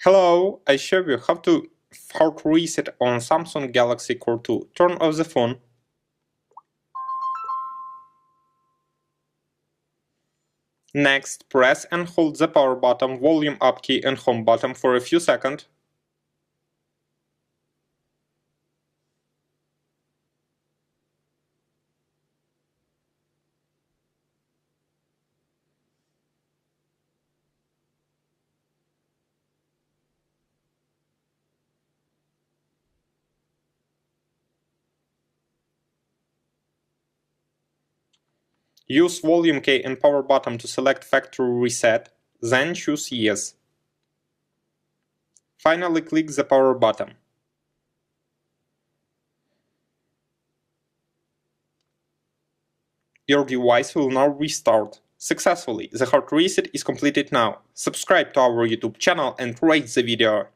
Hello, I show you how to hard reset on Samsung Galaxy Core 2. Turn off the phone. Next, press and hold the power button, volume up key and home button for a few seconds. Use volume key and power button to select factory reset, then choose yes. Finally, click the power button. Your device will now restart successfully. The hard reset is completed now. Subscribe to our YouTube channel and rate the video.